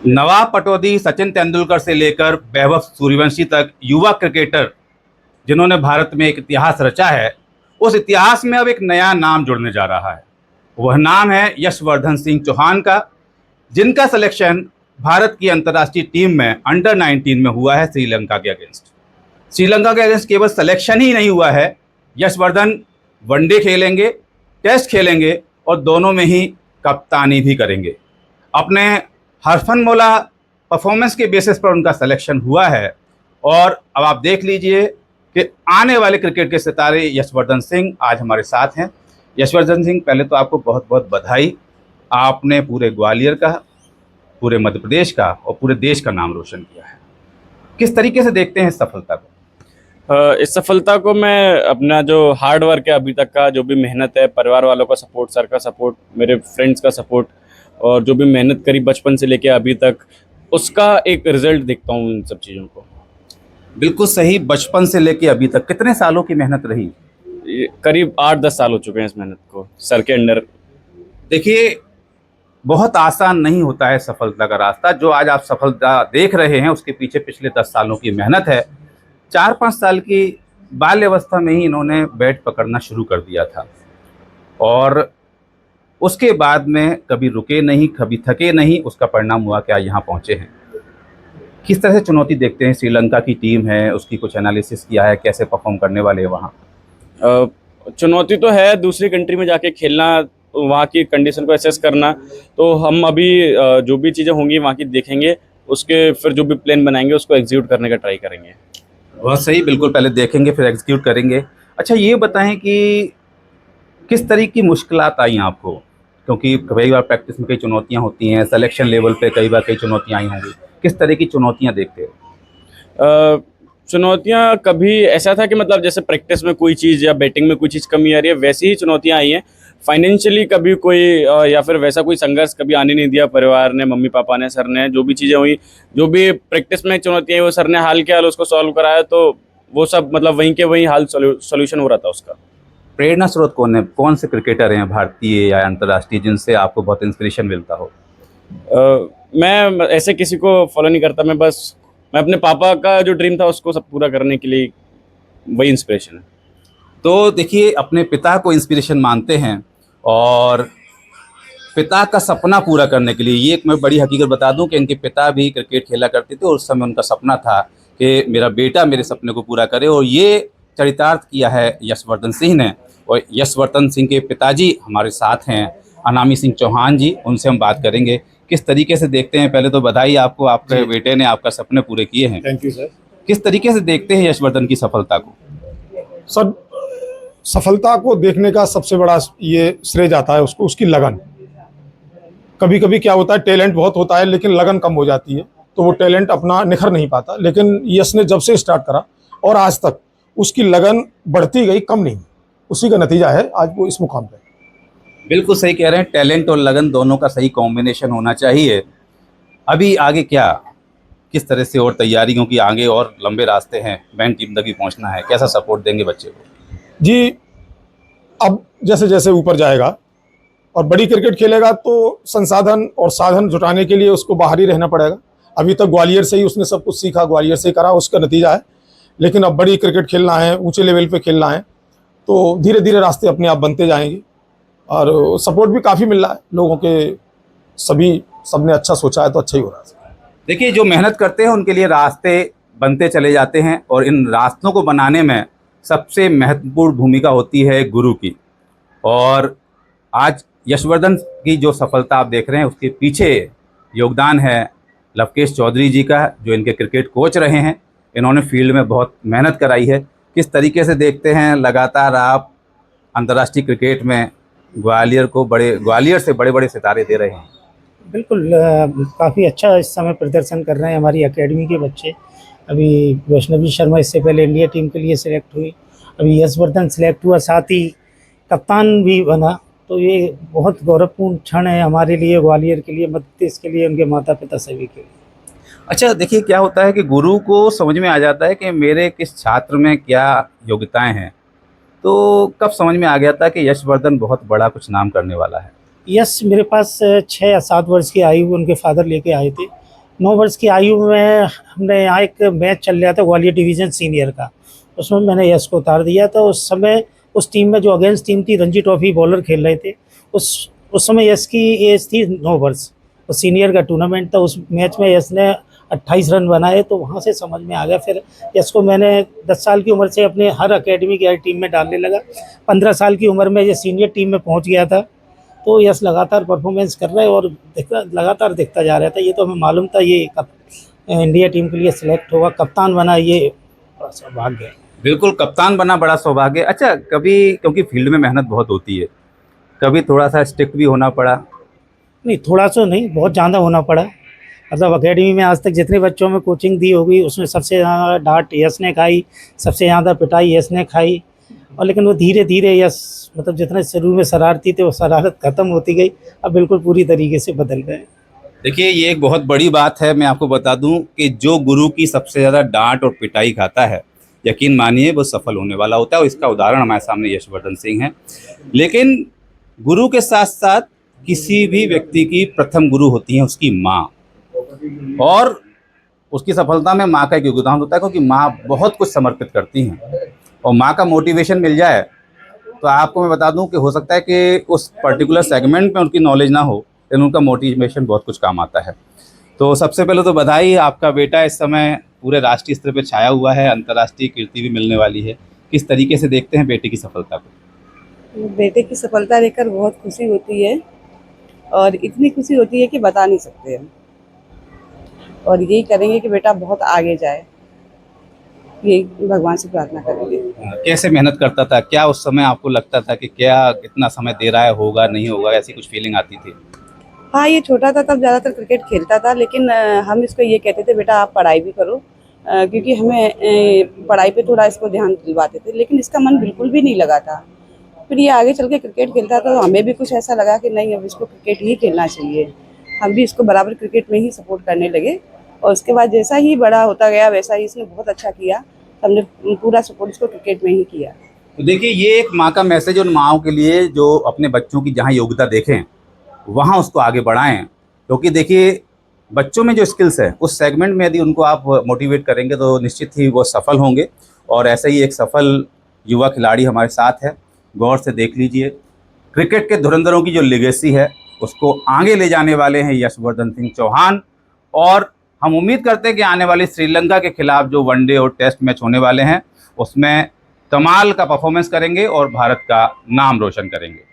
नवाब पटौदी, सचिन तेंदुलकर से लेकर वैभव सूर्यवंशी तक युवा क्रिकेटर जिन्होंने भारत में एक इतिहास रचा है, उस इतिहास में अब एक नया नाम जुड़ने जा रहा है। वह नाम है यशवर्धन सिंह चौहान का, जिनका सिलेक्शन भारत की अंतर्राष्ट्रीय टीम में अंडर 19 में हुआ है श्रीलंका के अगेंस्ट। श्रीलंका के अगेंस्ट केवल सिलेक्शन ही नहीं हुआ है, यशवर्धन वनडे खेलेंगे, टेस्ट खेलेंगे और दोनों में ही कप्तानी भी करेंगे। अपने हरफनमौला परफॉर्मेंस के बेसिस पर उनका सिलेक्शन हुआ है और अब आप देख लीजिए कि आने वाले क्रिकेट के सितारे यशवर्धन सिंह आज हमारे साथ हैं। यशवर्धन सिंह, पहले तो आपको बहुत बहुत बधाई। आपने पूरे ग्वालियर का, पूरे मध्य प्रदेश का और पूरे देश का नाम रोशन किया है। किस तरीके से देखते हैं इस सफलता को? इस सफलता को मैं अपना जो हार्ड वर्क है अभी तक का, जो भी मेहनत है, परिवार वालों का सपोर्ट, सर का सपोर्ट, मेरे फ्रेंड्स का सपोर्ट और जो भी मेहनत करी बचपन से लेके अभी तक, उसका एक रिजल्ट देखता हूँ इन सब चीज़ों को। बिल्कुल सही। बचपन से लेके अभी तक कितने सालों की मेहनत रही? करीब 8-10 साल हो चुके हैं इस मेहनत को सर के अंडर। देखिए, बहुत आसान नहीं होता है सफलता का रास्ता। जो आज आप सफलता देख रहे हैं उसके पीछे पिछले 10 सालों की मेहनत है। 4-5 साल की बाल्यावस्था में ही इन्होंने बैट पकड़ना शुरू कर दिया था और उसके बाद में कभी रुके नहीं, कभी थके नहीं। उसका परिणाम हुआ कि आज यहाँ पहुँचे हैं। किस तरह से चुनौती देखते हैं? श्रीलंका की टीम है, उसकी कुछ एनालिसिस किया है, कैसे परफॉर्म करने वाले हैं वहाँ? चुनौती तो है, दूसरी कंट्री में जाके खेलना, वहाँ की कंडीशन को एसेस करना। तो हम अभी जो भी चीज़ें होंगी वहाँ की देखेंगे, उसके फिर जो भी प्लान बनाएंगे उसको एग्जीक्यूट करने का ट्राई करेंगे। बहुत सही, बिल्कुल। पहले देखेंगे फिर एग्जीक्यूट करेंगे। अच्छा, ये बताएं कि किस तरह की मुश्किलात आई आपको? क्योंकि कई बार प्रैक्टिस में कई चुनौतियाँ होती हैं, सिलेक्शन लेवल पे कई बार कई चुनौतियाँ आई होंगी। किस तरह की चुनौतियाँ देखते हो? चुनौतियाँ कभी ऐसा था कि मतलब जैसे प्रैक्टिस में कोई चीज़ या बैटिंग में कोई चीज़ कमी आ रही है, वैसी ही चुनौतियाँ आई हैं। फाइनेंशियली कभी कोई या फिर वैसा कोई संघर्ष कभी आने नहीं दिया परिवार ने, मम्मी पापा ने, सर ने। जो भी चीज़ें हुई, जो भी प्रैक्टिस में चुनौतियाँ आई, वो सर ने हाल के हाल उसको सॉल्व कराया। तो वो सब मतलब वहीं के वहीं हाल सोल्यूशन हो रहा था उसका। प्रेरणा स्रोत कौन है? कौन से क्रिकेटर हैं भारतीय या अंतर्राष्ट्रीय जिनसे आपको बहुत इंस्पिरेशन मिलता हो? मैं ऐसे किसी को फॉलो नहीं करता। मैं अपने पापा का जो ड्रीम था उसको सब पूरा करने के लिए, वही इंस्पिरेशन है। तो देखिए, अपने पिता को इंस्पिरेशन मानते हैं और पिता का सपना पूरा करने के लिए, ये एक मैं बड़ी हकीकत बता दूं कि इनके पिता भी क्रिकेट खेला करते थे और उस समय उनका सपना था कि मेरा बेटा मेरे सपने को पूरा करे, और ये चरितार्थ किया है यशवर्धन सिंह ने। और यशवर्धन सिंह के पिताजी हमारे साथ हैं, अनामी सिंह चौहान जी। उनसे हम बात करेंगे किस तरीके से देखते हैं। पहले तो बधाई आपको, आपके बेटे ने आपका सपने पूरे किए हैं। Thank you sir. किस तरीके से देखते हैं यशवर्धन की सफलता को? सर, सफलता को देखने का सबसे बड़ा ये श्रेय जाता है उसको, उसकी लगन। कभी कभी क्या होता है, टैलेंट बहुत होता है लेकिन लगन कम हो जाती है, तो वो टैलेंट अपना निखर नहीं पाता। लेकिन यश ने जब से स्टार्ट करा और आज तक उसकी लगन बढ़ती गई, कम नहीं। उसी का नतीजा है आज वो इस मुकाम पे। बिल्कुल सही कह रहे हैं। टैलेंट और लगन दोनों का सही कॉम्बिनेशन होना चाहिए। अभी आगे क्या, किस तरह से और तैयारियों की, आगे और लंबे रास्ते हैं, बैंड टीम तक भी पहुंचना है, कैसा सपोर्ट देंगे बच्चे को? जी, अब जैसे जैसे ऊपर जाएगा और बड़ी क्रिकेट खेलेगा तो संसाधन और साधन जुटाने के लिए उसको बाहर ही रहना पड़ेगा। अभी तक ग्वालियर से ही उसने सब कुछ सीखा, ग्वालियर से ही करा, उसका नतीजा है। लेकिन अब बड़ी क्रिकेट खेलना है, ऊंचे लेवल पे खेलना है, तो धीरे धीरे रास्ते अपने आप बनते जाएंगे। और सपोर्ट भी काफ़ी मिल रहा है लोगों के, सबने अच्छा सोचा है तो अच्छा ही हो रहा है। देखिए, जो मेहनत करते हैं उनके लिए रास्ते बनते चले जाते हैं और इन रास्तों को बनाने में सबसे महत्वपूर्ण भूमिका होती है गुरु की। और आज यशवर्धन की जो सफलता आप देख रहे हैं उसके पीछे योगदान है लवकेश चौधरी जी का, जो इनके क्रिकेट कोच रहे हैं। इन्होंने फील्ड में बहुत मेहनत कराई है। किस तरीके से देखते हैं लगातार आप अंतर्राष्ट्रीय क्रिकेट में ग्वालियर से बड़े बड़े सितारे दे रहे हैं? बिल्कुल, काफ़ी अच्छा इस समय प्रदर्शन कर रहे हैं हमारी एकेडमी के बच्चे। अभी वैष्णवी शर्मा इससे पहले इंडिया टीम के लिए सिलेक्ट हुई, अभी यशवर्धन सिलेक्ट हुआ, साथ ही कप्तान भी बना। तो ये बहुत गौरवपूर्ण क्षण है हमारे लिए, ग्वालियर के लिए, मध्य प्रदेश के लिए, उनके माता पिता सभी के लिए। अच्छा, देखिए, क्या होता है कि गुरु को समझ में आ जाता है कि मेरे किस छात्र में क्या योग्यताएं हैं। तो कब समझ में आ गया था कि यशवर्धन बहुत बड़ा कुछ नाम करने वाला है? यश मेरे पास 6 या 7 वर्ष की आयु उनके फादर लेके आए थे। 9 वर्ष की आयु में हमने यहाँ एक मैच चल रहा था ग्वालियर डिवीज़न सीनियर का, उसमें मैंने यश को उतार दिया। तो उस समय उस टीम में जो अगेंस्ट टीम थी, रणजी ट्रॉफी बॉलर खेल रहे थे, उस समय यश की एज थी 9 वर्ष। तो सीनियर का टूर्नामेंट था, उस मैच में यश ने 28 रन बनाए। तो वहाँ से समझ में आ गया। फिर यश को मैंने 10 साल की उम्र से अपने हर अकेडमी की हर टीम में डालने लगा। 15 साल की उम्र में ये सीनियर टीम में पहुँच गया था। तो यश लगातार परफॉर्मेंस कर रहा है और लगातार दिखता जा रहा था। ये तो हमें मालूम था ये इंडिया टीम के लिए सिलेक्ट होगा, कप्तान बना, ये बड़ा सौभाग्य है। बिल्कुल, कप्तान बना बड़ा सौभाग्य। अच्छा, कभी क्योंकि फील्ड में मेहनत बहुत होती है, कभी थोड़ा सा स्ट्रिक्ट भी होना पड़ा? नहीं, थोड़ा सा नहीं, बहुत ज़्यादा होना पड़ा। मतलब अकेडमी में आज तक जितने बच्चों में कोचिंग दी होगी, उसमें सबसे ज़्यादा डांट यश ने खाई, सबसे ज़्यादा पिटाई यश ने खाई। और लेकिन वो धीरे धीरे यश, मतलब जितने शुरू में शरारती थे वो शरारत ख़त्म होती गई, अब बिल्कुल पूरी तरीके से बदल गए। देखिए, ये एक बहुत बड़ी बात है। मैं आपको बता दूं कि जो गुरु की सबसे ज़्यादा डांट और पिटाई खाता है, यकीन मानिए वो सफल होने वाला होता है। और इसका उदाहरण हमारे सामने यशवर्धन सिंह है। लेकिन गुरु के साथ साथ किसी भी व्यक्ति की प्रथम गुरु होती है उसकी माँ, और उसकी सफलता में माँ का एक योगदान होता है, क्योंकि माँ बहुत कुछ समर्पित करती हैं। और माँ का मोटिवेशन मिल जाए तो आपको मैं बता दूं कि हो सकता है कि उस पर्टिकुलर सेगमेंट में उनकी नॉलेज ना हो, लेकिन उनका मोटिवेशन बहुत कुछ काम आता है। तो सबसे पहले तो बधाई, आपका बेटा इस समय पूरे राष्ट्रीय स्तर पे छाया हुआ है, अंतर्राष्ट्रीय कीर्ति भी मिलने वाली है। किस तरीके से देखते हैं बेटे की सफलता को? बेटे की सफलता देखकर बहुत खुशी होती है, और इतनी खुशी होती है कि बता नहीं सकते हम। और यही करेंगे कि बेटा बहुत आगे जाए, यही भगवान से प्रार्थना करेंगे। कैसे मेहनत करता था? क्या उस समय आपको लगता था कि क्या कितना समय दे रहा है, होगा नहीं होगा, ऐसी कुछ फीलिंग आती थी? हाँ, ये छोटा था तब ज़्यादातर क्रिकेट खेलता था, लेकिन हम इसको ये कहते थे बेटा आप पढ़ाई भी करो, क्योंकि हमें पढ़ाई पे थोड़ा इसको ध्यान दिलवाते थे। लेकिन इसका मन बिल्कुल भी नहीं लगा था। फिर ये आगे चल के क्रिकेट खेलता था तो हमें भी कुछ ऐसा लगा कि नहीं, अब इसको क्रिकेट ही खेलना चाहिए। हम भी इसको बराबर क्रिकेट में ही सपोर्ट करने लगे। और उसके बाद जैसा ही बड़ा होता गया वैसा ही इसने बहुत अच्छा किया। हमने पूरा सपोर्ट इसको क्रिकेट में ही किया। तो देखिए, ये एक माँ का मैसेज उन माँओं के लिए जो अपने बच्चों की जहाँ योग्यता देखें वहाँ उसको आगे बढ़ाएं। क्योंकि देखिए, बच्चों में जो स्किल्स है उस सेगमेंट में यदि उनको आप मोटिवेट करेंगे तो निश्चित ही वो सफल होंगे। और ऐसे ही एक सफल युवा खिलाड़ी हमारे साथ है। गौर से देख लीजिए, क्रिकेट के धुरंधरों की जो लेगेसी है उसको आगे ले जाने वाले हैं यशवर्धन सिंह चौहान। और हम उम्मीद करते हैं कि आने वाली श्रीलंका के खिलाफ जो वनडे और टेस्ट मैच होने वाले हैं उसमें कमाल का परफॉर्मेंस करेंगे और भारत का नाम रोशन करेंगे।